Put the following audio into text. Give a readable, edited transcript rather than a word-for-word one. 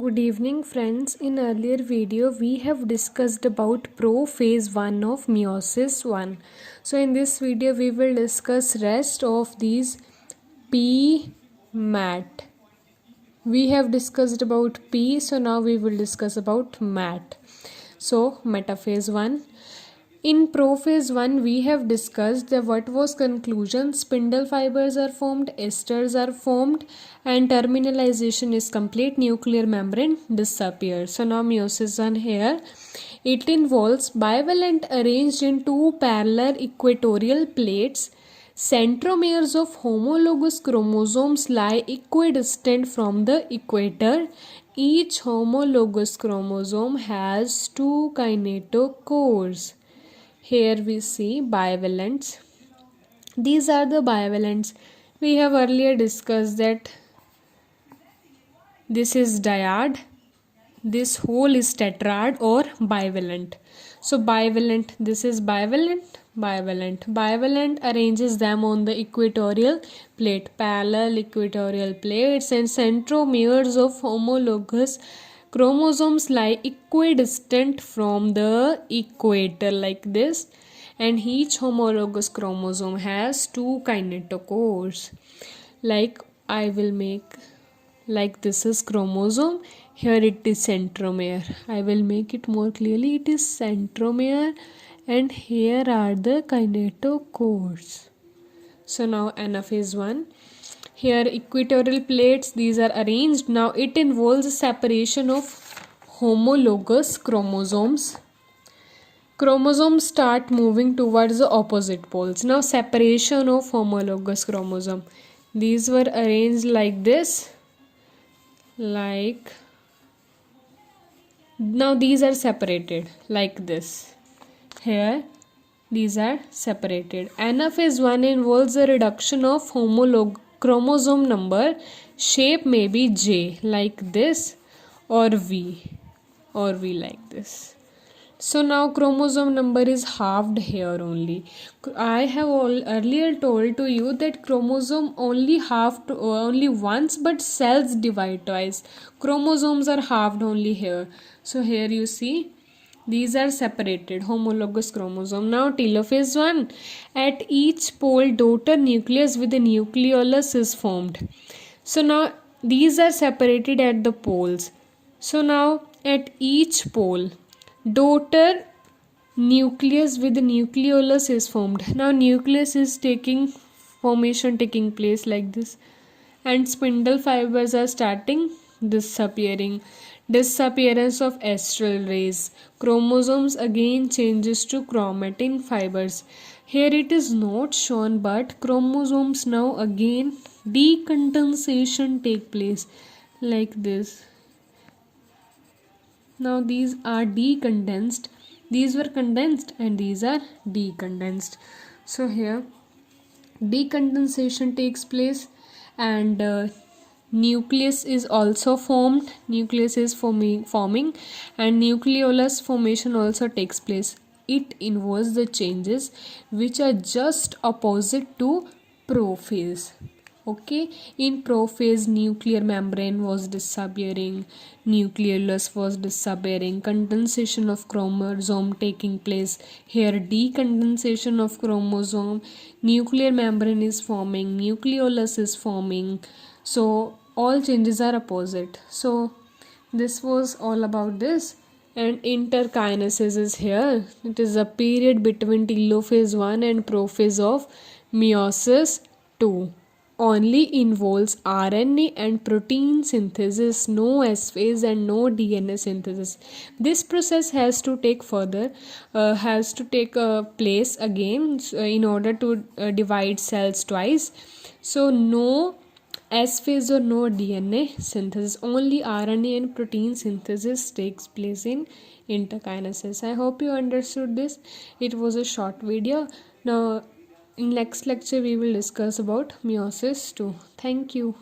Good evening friends. In earlier video we have discussed about prophase 1 of meiosis 1. So in this video we will discuss rest of these P-mat. We have discussed about P, so now we will discuss about mat. So metaphase 1. In prophase 1 we have discussed that what was conclusion: spindle fibers are formed, esters are formed, and terminalization is complete, nuclear membrane disappears. So now meiosis 1 here. It involves bivalent arranged in two parallel equatorial plates. Centromeres of homologous chromosomes lie equidistant from the equator. Each homologous chromosome has two kinetochores. Here we see bivalents. These are the bivalents. We have earlier discussed that this is dyad, this whole is tetrad or bivalent. So bivalent, this is bivalent, bivalent. Bivalent arranges them on the equatorial plate, parallel equatorial plates, and centromeres of homologous chromosomes lie equidistant from the equator like this, and each homologous chromosome has two kinetochores. Like I will make, like this is chromosome, here it is centromere. I will make it more clearly. It is centromere and here are the kinetochores. So now anaphase 1. Here equatorial plates, these are arranged. Now it involves a separation of homologous chromosomes. Chromosomes start moving towards the opposite poles. Now separation of homologous chromosome. These were arranged like this. Like now these are separated like this. Here these are separated. Anaphase 1 involves a reduction of chromosome number. Shape may be J like this or V like this. So now chromosome number is halved here only. I have earlier told to you that chromosome only halved only once, but cells divide twice. Chromosomes are halved only here. So here you see these are separated, homologous chromosome. Now telophase 1. At each pole daughter nucleus with a nucleolus is formed. So now these are separated at the poles. So now at each pole daughter nucleus with nucleolus is formed. Now nucleus is taking place like this, and spindle fibers are starting disappearing. Disappearance of astral rays. Chromosomes again changes to chromatin fibers. Here it is not shown, but chromosomes now again decondensation take place like this. Now these are decondensed. These were condensed and these are decondensed. So here decondensation takes place, and nucleus is also formed. Nucleus is forming and nucleolus formation also takes place. It involves the changes which are just opposite to prophase. Okay, in prophase nuclear membrane was disappearing, nucleolus was disappearing, condensation of chromosome taking place. Here decondensation of chromosome, nuclear membrane is forming, nucleolus is forming. So all changes are opposite. So this was all about this. And interkinesis is here. It is a period between telophase 1 and prophase of meiosis 2. Only involves RNA and protein synthesis, no S phase and no DNA synthesis. This process has to take place again in order to divide cells twice. So no S phase or no DNA synthesis, only RNA and protein synthesis takes place in interkinesis. I hope you understood this. It was a short video. Now in next lecture we will discuss about meiosis 2. Thank you.